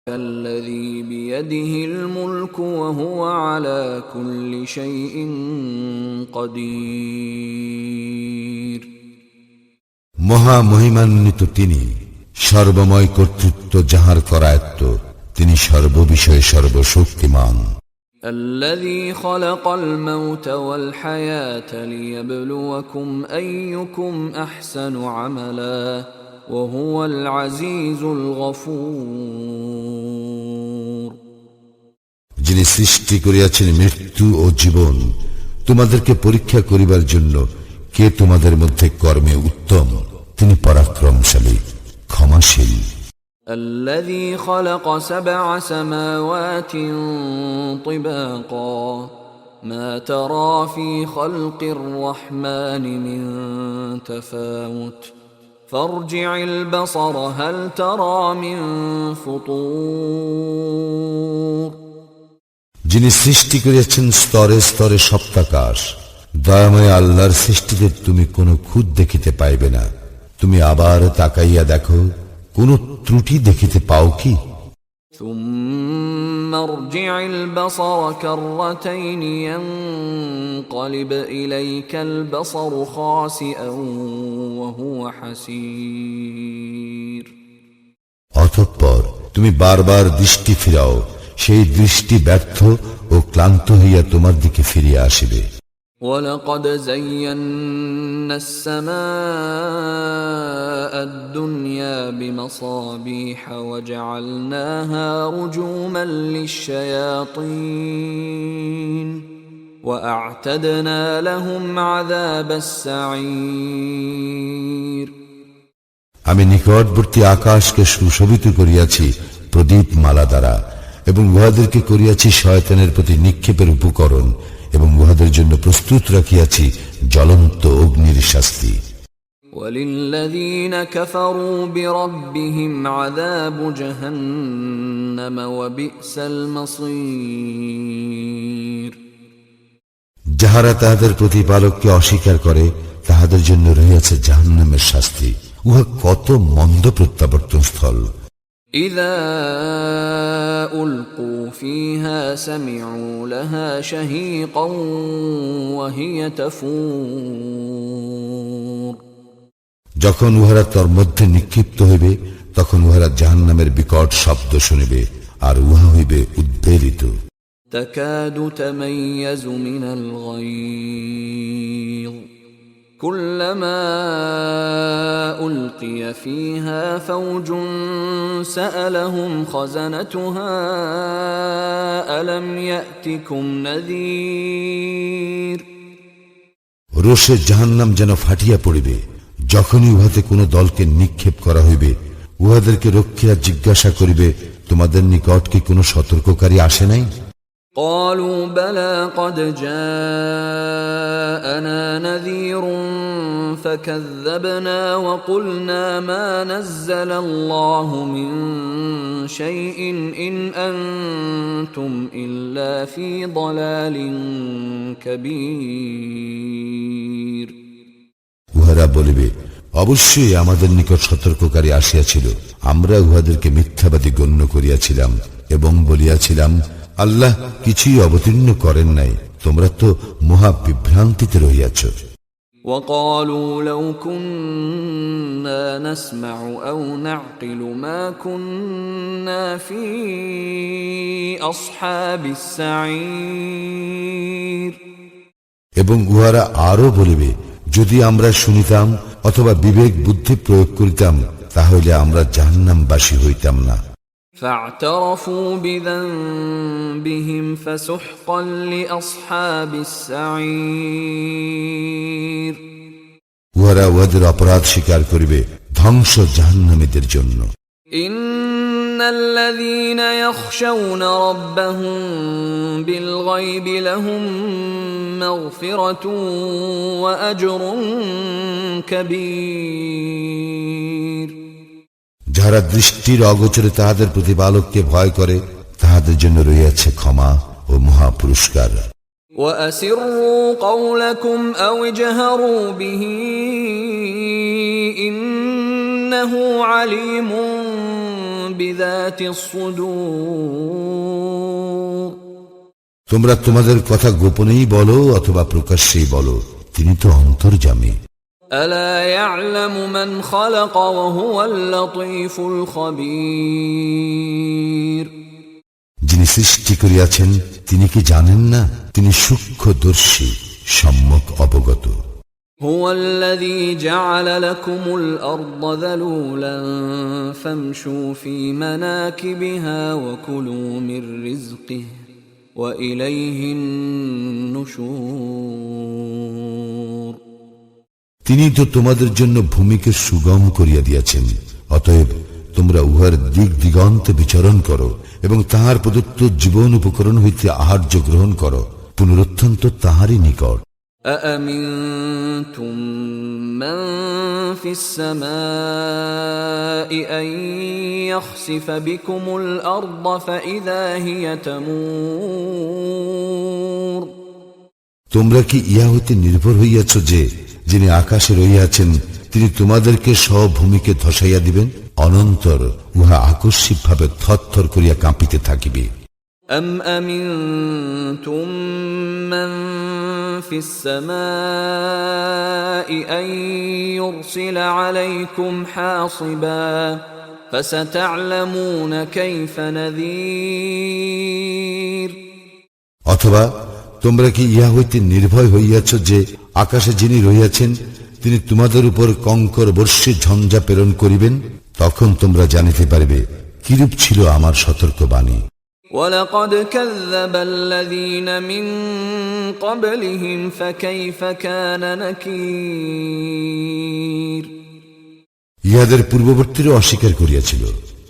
الذي بيده الملك وهو على كل شيء قدير মহা মহিমান্বিত তিনি, সর্বময় কর্তৃত্ব যাহার করায়ত্ত, তিনি সর্ববিষয়ে সর্বশক্তিমান। الذي خلق الموت والحياة ليبلوكم أيكم أحسن عملا وهو العزيز الغفور যিনি সৃষ্টি করিয়াছেন মৃত্যু ও জীবন, তোমাদেরকে পরীক্ষা করিবার জন্য কে তোমাদের মধ্যে কর্মে উত্তম, তিনি পরাক্রমশালী, ক্ষমাশীল। الذي خلق 7 سماوات طباقا ما ترى في خلق الرحمن من تفاوت فارجع البصر هل ترى من فطور যিনি সৃষ্টি করিয়াছেন স্তরে স্তরে সপ্তাকাশ, দয়াময় আল্লাহর সৃষ্টিতে তুমি কোনো খুঁত দেখিতে পাইবে না। তুমি আবার তাকাইয়া দেখো, কোন ত্রুটি দেখিতে পাও কি? ثم ارجع البصر كرتين ينقلب إليك البصر خاسئا وهو حسير অতঃপর তুমি বারবার দৃষ্টি ফিরাও, সেই দৃষ্টি ব্যর্থ ও ক্লান্ত হইয়া তোমার দিকে ফিরিয়া আসিবে। ولقد زينا السماء الدنيا بمصابيح وجعلناها رجوما للشياطين وأعتدنا لهم عذاب السعير আমি নিকটবর্তী আকাশকে সুশোভিত করিয়াছি প্রদীপ মালা দ্বারা, এবং উহাদেরকে করিয়াছি শয়তানের প্রতি নিক্ষেপের উপকরণ, এবং উহাদের জন্য প্রস্তুত রাখিয়াছি জ্বলন্ত অগ্নির শাস্তি। وَلِلَّذِينَ كَفَرُوا بِرَبِّهِمْ عَذَابُ جَهَنَّمَ وَبِئْسَ الْمَصِيرُ যাহারা তাহাদের প্রতিপালককে অস্বীকার করে, তাহাদের জন্য রহিয়াছে জাহান্নামের শাস্তি, উহা কত মন্দ প্রত্যাবর্তন স্থল। إِذَا أُلْقُوا فِيهَا سَمِعُوا لَهَا شَهِيقًا وَهِيَ تَفُورُ যখন উহারা তোর মধ্যে নিক্ষিপ্ত হইবে, তখন উহারা জাহান্নামের বিকট শব্দ শুনিবে, আর উহা হইবে উদ্বেলিত। تَكَادُ تَمَيَّزُ مِنَ الْغَيْظِ كُلَّمَا أُلْقِيَ فِيهَا فَوْجٌ سَأَلَهُمْ خَزَنَتُهَا أَلَمْ يَأْتِكُمْ نَذِيرٌ রোষে জাহান্নাম যেন ফাটিয়া পড়িবে, যখনই উহাতে কোন দলকে নিক্ষেপ করা হইবে, উহাদেরকে রক্ষীরা জিজ্ঞাসা করিবে, তোমাদের নিকট কি কোন সতর্ককারী আসে নাই? قالوا بلى قد جاءنا نذير فكذبنا وقلنا ما نزل الله من شيء إن أنتم إلا في ضلال كبير উহারা বলিবে, অবশ্যই আমাদের নিকট সতর্ককারী আসিয়াছিল, আমরা উহাদেরকে মিথ্যাবাদী গণ্য করিয়াছিলাম এবং বলিয়াছিলাম, আল্লাহ কিছুই অবতীর্ণ করেন নাই, তোমরা তো মহা বিভ্রান্তিতে রহিয়াছ। وقالوا لو كنا نسمع أو نعقل ما كنا في أصحاب السعير এবং উহারা আরো বলিবে, যদি আমরা শুনিতাম অথবা বিবেক বুদ্ধি প্রয়োগ করিতাম, তাহলে আমরা জাহান্নামবাসী হইতাম না। فاعترفوا بذنبهم فسحقا لأصحاب السعير উহারা উহাদের অপরাধ স্বীকার করিবে, ধ্বংস জাহান্নামীদের জন্য। إن الذين يخشون ربهم بالغيب لهم مغفرة وأجر كبير যাহারা দৃষ্টির অগোচরে তাহাদের প্রতিপালককে ভয় করে, তাহাদের জন্য রহিয়াছে ক্ষমা ও মহা পুরস্কার। وأسروا قولكم أو اجهروا به إنه عليم بذات الصدور তোমরা তোমাদের কথা গোপনেই বলো অথবা প্রকাশ্যেই বলো, তিনি তো অন্তর্যামী। ألا يعلم من خلق وهو اللطيف الخبير যিনি সৃষ্টি করিয়াছেন তিনি কি জানেন না? তিনি সূক্ষ্মদর্শী, সম্যক অবগত। هو الذي جعل لكم الأرض ذلولا فامشوا في مناكبها وكلوا من رزقه وإليه النشور তিনি তো তোমাদের জন্য ভূমিকে সুগম করিয়া দিয়াছেন, অতএব তোমরা উহার দিক দিগন্তে বিচরণ করো এবং তাহার প্রদত্ত জীবন উপকরণ হইতে আহার্য গ্রহণ করো। পুনরুত্থান তো তাহারই নিকট। أأمنتم من في السماء أن يخسف بكم الأرض فإذا هي تمور তোমরা কি ইহা হইতে নির্ভর হইয়াছ যে যিনি আকাশে রহিয়াছেন তিনি তোমাদেরকে সব ভূমিকে ধসাইয়া দিবেন, অনন্তর উহা আকস্মিকভাবে থরথর করিয়া কাঁপিতে থাকিবে। أم أمنتم من في السماء أن يرسل عليكم حاصبا فستعلمون كيف نذير অথবা তোমরা কি ইহা হইতে নির্ভয় হইয়াছ যে আকাশে যিনি রহিয়াছেন তিনি তোমাদের উপর কঙ্কর বর্ষে ঝঞ্ঝা প্রেরণ করিবেন, তখন তোমরা জানিতে পারবে কিরূপ ছিল আমার সতর্কবাণী। ولقد كذب الذين من قبلهم فكيف كان نكير ইহাদের পূর্ববর্তীরা অস্বীকার করিয়াছিল,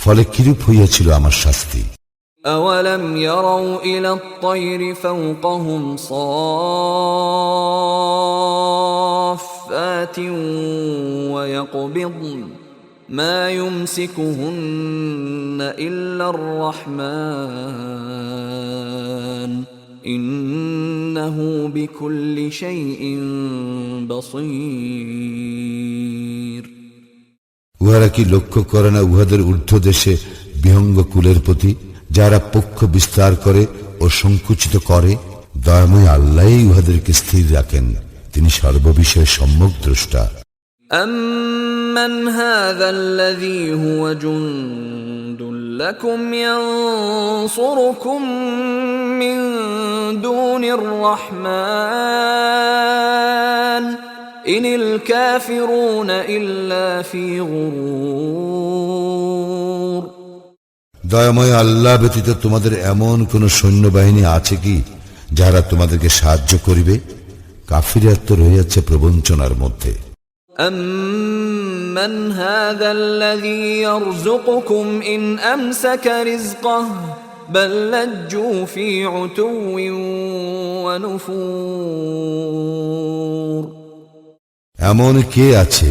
ফলে কিরূপ হইয়াছিল আমার শাস্তি। أولم يروا إلى الطير فوقهم صافات ويقبضن ما يمسكهن إلا الرحمن إنه بكل شيء بصير উহারা কি লক্ষ্য করে না উহাদের ঊর্ধ্ব দেশে বিহঙ্গ কুলের প্রতি, যারা পক্ষ বিস্তার করে ও সংকুচিত করে? দয়াময় আল্লাহই উহাদেরকে স্থির রাখেন, তিনি সর্ববিষয়ে সম্যক দ্রষ্টা। أَمَّنْ هَذَا الَّذِي هُوَ جُندٌ لَكُمْ يَنصُرُكُم مِّن دُونِ الرَّحْمَنِ إِنِ الْكَافِرُونَ إِلَّا فِي غُرُورٍ দয়াময় আল্লাহ ব্যতীত তোমাদের এমন কোন সৈন্যবাহিনী আছে কি যারা তোমাদেরকে সাহায্য করিবে? কাফিররা তো রহিয়াছে প্রবঞ্চনার মধ্যে। أَمَّنْ هَذَا الَّذِي يَرْزُقُكُمْ إِنْ أَمْسَكَ رِزْقَهُ بَلْ لَجُّوا فِي عُتُوٍّ وَنُفُورٍ এমন কে আছে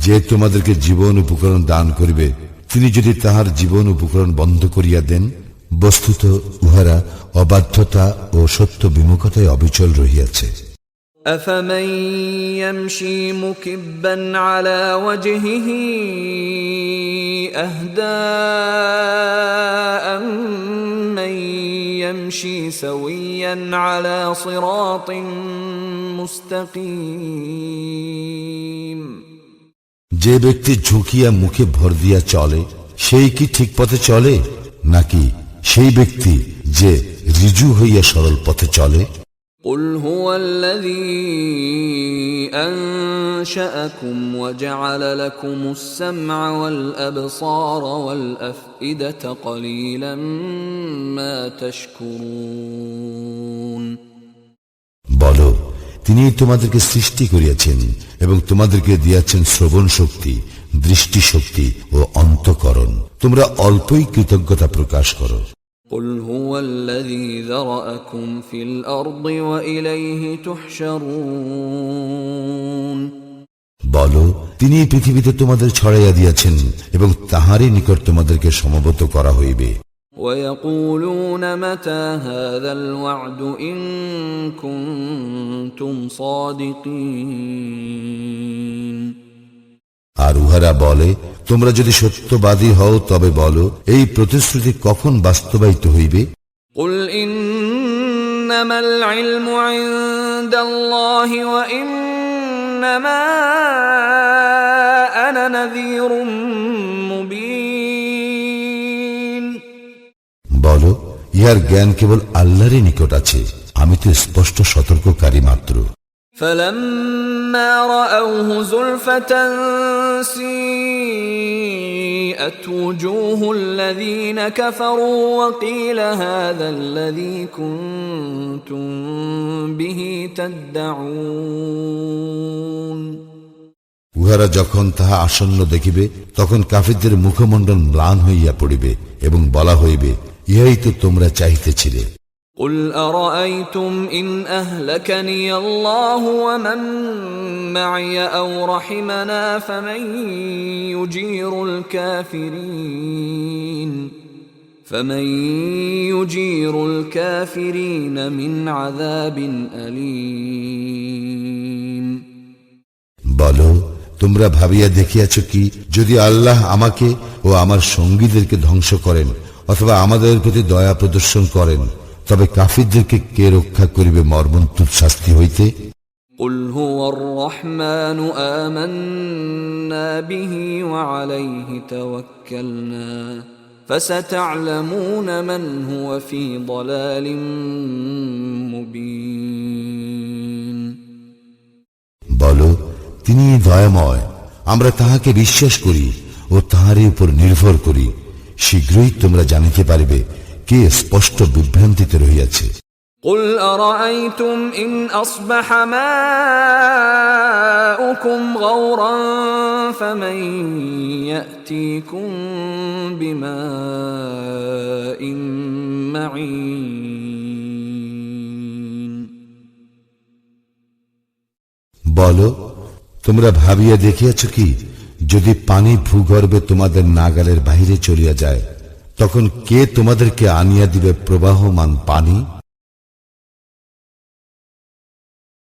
যে তোমাদেরকে জীবন উপকরণ দান করিবে, তিনি যদি তাহার জীবন উপকরণ বন্ধ করিয়া দেন? বস্তুত উহারা অবাধ্যতা ও সত্য বিমুখতায় অবিচল রহিয়াছে। أَفَمَن يَمْشِي مُكِبًّا عَلَى وَجْهِهِ أَهْدَىٰ أَمَّن يَمْشِي سَوِيًّا عَلَى صِرَاطٍ مُسْتَقِيمٍ যে ব্যক্তি ঝুঁকিয়া মুখে ভর দিয়া চলে সেই কি ঠিক পথে চলে, নাকি সেই ব্যক্তি যে ঋজু হইয়া সরল পথে চলে? قُلْ هُوَ الَّذِي أَنشَأَكُمْ وَجَعَلَ لَكُمُ السَّمْعَ وَالْأَبْصَارَ وَالْأَفْئِدَةَ قَلِيلًا مَا تَشْكُرُونَ বলো, তিনি তোমাদেরকে সৃষ্টি করিয়াছেন এবং তোমাদেরকে দিয়াছেন শ্রবণ শক্তি, দৃষ্টি শক্তি ও অন্তঃকরণ। তোমরা অল্পই কৃতজ্ঞতা প্রকাশ করো। قُلْ هُوَ الَّذِي ذَرَأَكُمْ فِي الْأَرْضِ وَإِلَيْهِ تُحْشَرُونَ বলো, তিনি পৃথিবীতে তোমাদের ছড়াইয়া দিয়াছেন এবং তাহারই নিকট তোমাদেরকে সমবেত করা হইবে। وَيَقُولُونَ مَتَى هَذَا الْوَعْدُ إِن كُنتُمْ صَادِقِينَ আর উহারা বলে, তোমরা যদি সত্যবাদী হও তবে বলো, এই প্রতিশ্রুতি কখন বাস্তবায়িত হইবে? قل إنما العلم عند الله وإنما أنا نذير مبين। বলো, ইহার জ্ঞান কেবল আল্লাহরই নিকট আছে, আমি তো স্পষ্ট সতর্ককারী মাত্র। فلما رأوه زلفة سيئت وجوه الذين كفروا وقيل هذا الذي كنتم به تدعون। উহারা যখন তাহা আসন্ন দেখিবে, তখন কাফিরদের মুখমণ্ডল ম্লান হইয়া পড়িবে এবং বলা হইবে, ইহাই তো তোমরা চাহিতেছিলে। قل أرأيتم إن أهلكني الله ومن معي أو رحمنا فمن يجير الكافرين من عذاب أليم। বলো, তোমরা ভাবিয়া দেখিয়াছ কি, যদি আল্লাহ আমাকে ও আমার সঙ্গীদেরকে ধ্বংস করেন অথবা আমাদের প্রতি দয়া প্রদর্শন করেন, তবে কাফিরদেরকে কে রক্ষা করিবে মর্মন্তুদ শাস্তি হইতে? قل هو الرحمن آمنا به وعليه توكلنا فستعلمون من هو في ضلال مبين। বলো, তিনি দয়াময়, আমরা তাহাকে বিশ্বাস করি ও তাহারই উপর নির্ভর করি, শীঘ্রই তোমরা জানিতে পারিবে কে স্পষ্ট বিভ্রান্তিতে রহিয়াছে। قل أرأيتم إن أصبح ماؤكم غورا فمن يأتيكم بماء معين। বলো, তোমরা ভাবিয়া দেখিয়াছ কি, যদি পানি ভূগর্ভে তোমাদের নাগালের বাহিরে চলিয়া যায়, তখন কে তোমাদেরকে আনিয়া দিবে প্রবাহমান পানি?